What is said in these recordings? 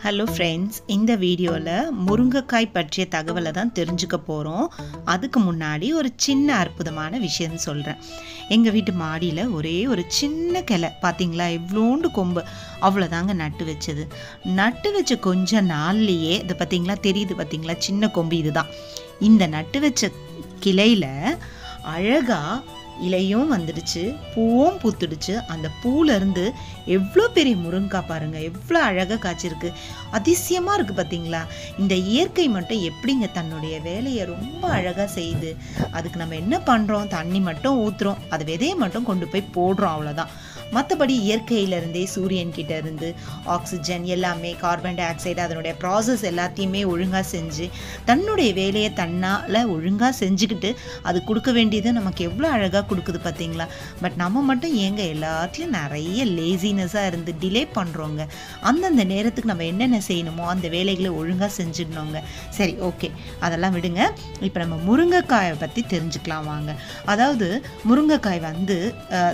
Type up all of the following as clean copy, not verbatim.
Hello friends, இந்த வீடியோவில் முருங்கைக்காய் பற்றிய தகவலை தான் தெரிஞ்சுக்க போகிறோம். அதுக்கு முன்னாடி ஒரு சின்ன அற்புதமான விஷயம் சொல்கிறேன். எங்கள் வீட்டு மாடியில் ஒரே ஒரு சின்ன கிளை பார்த்தீங்களா, இவ்வளோண்டு கொம்பு அவ்வளோதாங்க நட்டு வச்சது. நட்டு வச்ச கொஞ்ச நாள்லேயே இது பார்த்தீங்களா, தெரியுது பார்த்தீங்களா, சின்ன கொம்பு இதுதான். இந்த நட்டு வச்ச கிளையில் அழகாக இலையும் வந்துடுச்சு, பூவும் பூத்துடுச்சு. அந்த பூலேருந்து எவ்வளோ பெரிய முருங்கைக்காய் பாருங்கள், எவ்வளோ அழகாக காய்ச்சிருக்கு. அதிசயமாக இருக்குது பார்த்தீங்களா. இந்த இயற்கை மட்டும் எப்படிங்க தன்னுடைய வேலையை ரொம்ப அழகாக செய்யுது. அதுக்கு நம்ம என்ன பண்ணுறோம், தண்ணி மட்டும் ஊற்றுறோம், அது விதையை மட்டும் கொண்டு போய் போடுறோம், அவ்வளோதான். மற்றபடி இயற்கையிலேருந்தே சூரியன்கிட்ட இருந்து ஆக்சிஜன் எல்லாமே, கார்பன் டை ஆக்சைடு, அதனுடைய ப்ராசஸ் எல்லாத்தையுமே ஒழுங்காக செஞ்சு தன்னுடைய வேலையை தன்னால் ஒழுங்காக செஞ்சுக்கிட்டு அது கொடுக்க வேண்டியது நமக்கு எவ்வளோ அழகாக கொடுக்குது பார்த்தீங்களா. பட் நம்ம மட்டும் ஏங்க எல்லாத்துலேயும் நிறைய லேசினஸாக இருந்து டிலே பண்ணுறோங்க. அந்தந்த நேரத்துக்கு நம்ம என்னென்ன செய்யணுமோ அந்த வேலைகளை ஒழுங்காக செஞ்சிடணுங்க. சரி, ஓகே, அதெல்லாம் விடுங்க. இப்போ நம்ம முருங்கைக்காயை பற்றி தெரிஞ்சுக்கலாம் வாங்க. அதாவது முருங்கைக்காய்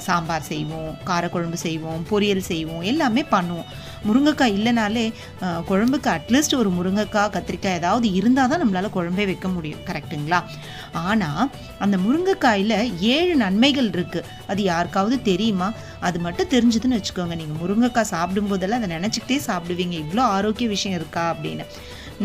சாம்பார் செய்வோம், குழம்பு செய்வோம், பொரியல் செய்வோம், எல்லாமே பண்ணுவோம். முருங்கைக்காய் இல்லைனாலே குழம்புக்கு அட்லீஸ்ட் ஒரு முருங்கைக்காய், கத்திரிக்காய் ஏதாவது இருந்தால் தான் நம்மளால் குழம்பே வைக்க முடியும், கரெக்டுங்களா? ஆனால் அந்த முருங்கைக்காயில் 7 நன்மைகள் இருக்குது. அது யாருக்காவது தெரியுமா? அது மட்டும் தெரிஞ்சதுன்னு வச்சுக்கோங்க, நீங்கள் முருங்கைக்காய் சாப்பிடும்போதெல்லாம் அதை நினச்சிக்கிட்டே சாப்பிடுவீங்க, இவ்வளோ ஆரோக்கிய விஷயம் இருக்கா அப்படின்னு.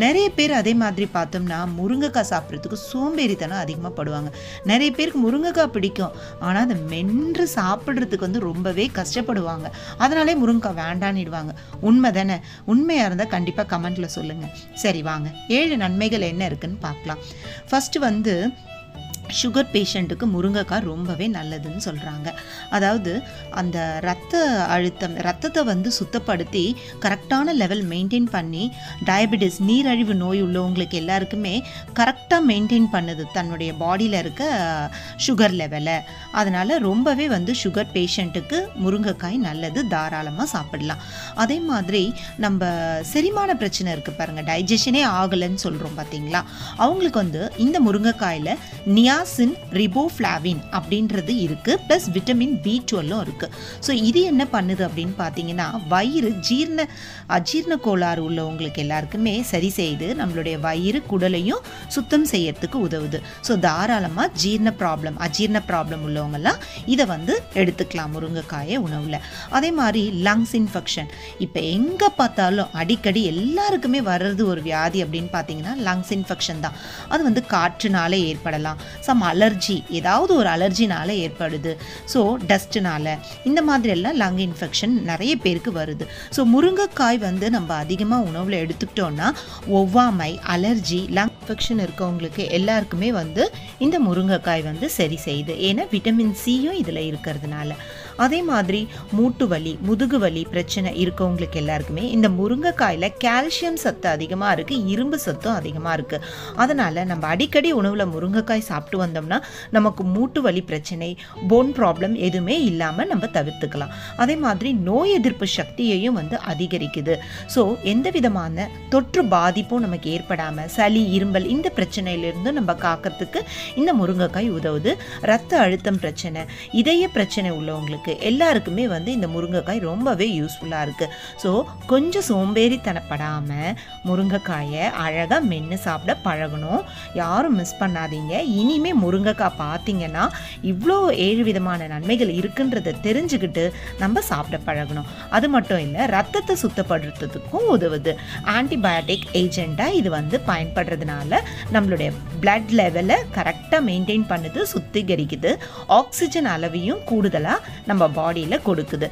நிறைய பேர் அதே மாதிரி பார்த்தோம்னா முருங்கைக்காய் சாப்பிட்றதுக்கு சோம்பேறித்தனம் அதிகமாக படுவாங்க. நிறைய பேருக்கு முருங்கைக்காய் பிடிக்கும், ஆனால் அதை மென்று சாப்பிட்றதுக்கு ரொம்பவே கஷ்டப்படுவாங்க. அதனாலே முருங்கைக்காய் வேண்டான்னிடுவாங்க. உண்மை தானே? உண்மையாக இருந்தால் கண்டிப்பாக கமெண்ட்டில் சொல்லுங்கள். சரி வாங்க, 7 நன்மைகள் என்ன இருக்குன்னு பார்க்கலாம். ஃபஸ்ட்டு சுகர் பேஷண்ட்டுக்கு முருங்கைக்காய் ரொம்பவே நல்லதுன்னு சொல்கிறாங்க. அதாவது அந்த ரத்தத்தை சுத்தப்படுத்தி கரெக்டான லெவல் மெயின்டைன் பண்ணி, டயபெட்டிஸ் நீரழிவு நோய் உள்ளவங்களுக்கு எல்லாருக்குமே கரெக்டாக மெயின்டைன் பண்ணுது தன்னுடைய பாடியில் இருக்க சுகர் லெவலை. அதனால் ரொம்பவே சுகர் பேஷண்ட்டுக்கு முருங்கைக்காய் நல்லது, தாராளமாக சாப்பிடலாம். அதே மாதிரி நம்ம செரிமான பிரச்சனை இருக்குது பாருங்கள், டைஜஷனே ஆகலைன்னு சொல்கிறோம் பார்த்தீங்களா, அவங்களுக்கு இந்த முருங்கைக்காயில் நியாசின், ரிபோஃப்ளாவின் அப்படின்றது இருக்குது, ப்ளஸ் விட்டமின் B12 இருக்குது. ஸோ இது என்ன பண்ணுது அப்படின்னு பார்த்தீங்கன்னா, வயிறு அஜீரண கோளாறு உள்ளவங்களுக்கு எல்லாருக்குமே சரி செய்து நம்மளுடைய வயிறு குடலையும் சுத்தம் செய்யறதுக்கு உதவுது. ஸோ தாராளமாக அஜீரண ப்ராப்ளம் உள்ளவங்கெல்லாம் இதை எடுத்துக்கலாம் முருங்கைக்காயை உணவில். அதே மாதிரி லங்ஸ் இன்ஃபெக்ஷன், இப்போ எங்கே பார்த்தாலும் அடிக்கடி எல்லாருக்குமே வர்றது ஒரு வியாதி அப்படின்னு பார்த்தீங்கன்னா லங்ஸ் இன்ஃபெக்ஷன் தான். அது காற்றுனால ஏற்படலாம், அலர்ஜி, ஏதாவது ஒரு அலர்ஜினால ஏற்படுது, ஸோ டஸ்ட்னால, இந்த மாதிரி எல்லாம் லங் இன்ஃபெக்ஷன் நிறைய பேருக்கு வருது. ஸோ முருங்கைக்காய் நம்ம அதிகமாக உணவில் எடுத்துக்கிட்டோம்னா ஒவ்வாமை, அலர்ஜி, லங் இன்ஃபெக்ஷன் இருக்கவங்களுக்கு எல்லாருக்குமே இந்த முருங்கைக்காய் சரி செய்யுது. ஏன்னா விட்டமின் சியும் இதில் இருக்கிறதுனால. அதே மாதிரி மூட்டு வலி, முதுகு வலி பிரச்சனை இருக்கவங்களுக்கு எல்லாருக்குமே இந்த முருங்கைக்காயில் கால்சியம் சத்து அதிகமாக இருக்குது, இரும்பு சத்தும் அதிகமாக இருக்குது. அதனால் நம்ம அடிக்கடி உணவில் முருங்கைக்காய் சாப்பிட்டு வந்தோம்னா நமக்கு மூட்டு வலி பிரச்சனை, போன் ப்ராப்ளம் எதுவுமே இல்லாமல் நம்ம தவிர்த்துக்கலாம். அதே மாதிரி நோய் எதிர்ப்பு சக்தியையும் அதிகரிக்குது. ஸோ எந்த விதமான தொற்று பாதிப்பும் நமக்கு ஏற்படாமல் சளி, இரும்பல் இந்த பிரச்சனையிலிருந்து நம்ம காக்கிறதுக்கு இந்த முருங்கைக்காய் உதவுது. ரத்த அழுத்தம் பிரச்சனை, இதய பிரச்சனை உள்ளவங்களுக்கு எல்லாருக்குமே இந்த முருங்கைக்காய் ரொம்பவே யூஸ்ஃபுல்லாக இருக்குது. ஸோ கொஞ்சம் சோம்பேறித்தனப்படாமல் முருங்கைக்காயை அழகாக மென்று சாப்பிட பழகணும். யாரும் மிஸ் பண்ணாதீங்க. இனிமே முருங்கைக்காய் பார்த்தீங்கன்னா இவ்வளோ 7 விதமான நன்மைகள் இருக்குன்றதை தெரிஞ்சுக்கிட்டு நம்ம சாப்பிட பழகணும். அது மட்டும் இல்லை, ரத்தத்தை சுத்தப்படுத்துறதுக்கும் உதவுது. ஆன்டிபயோட்டிக் ஏஜெண்டாக இது பயன்படுறதுனால நம்மளுடைய பிளட் லெவலை கரெக்டாக மெயின்டைன் பண்ணுது, சுத்திகரிக்குது. ஆக்சிஜன் அளவையும் கூடுதலாக நம்ம பாடியில் கொடுக்குது.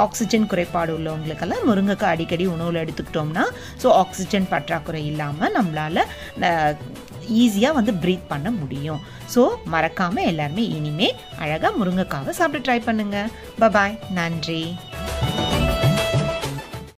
ஆக்சிஜன் குறைபாடு உள்ளவங்களுக்கெல்லாம் முருங்கைக்காய் அடிக்கடி உணவில் எடுத்துக்கிட்டோம்னா ஸோ ஆக்சிஜன் பற்றாக்குறை இல்லாமல் நம்மளால் ஈஸியாக ப்ரீத் பண்ண முடியும். ஸோ மறக்காமல் எல்லாருமே இனிமேல் அழகாக முருங்கைக்காவை சாப்பிட்டு ட்ரை பண்ணுங்கள். பாய், நன்றி.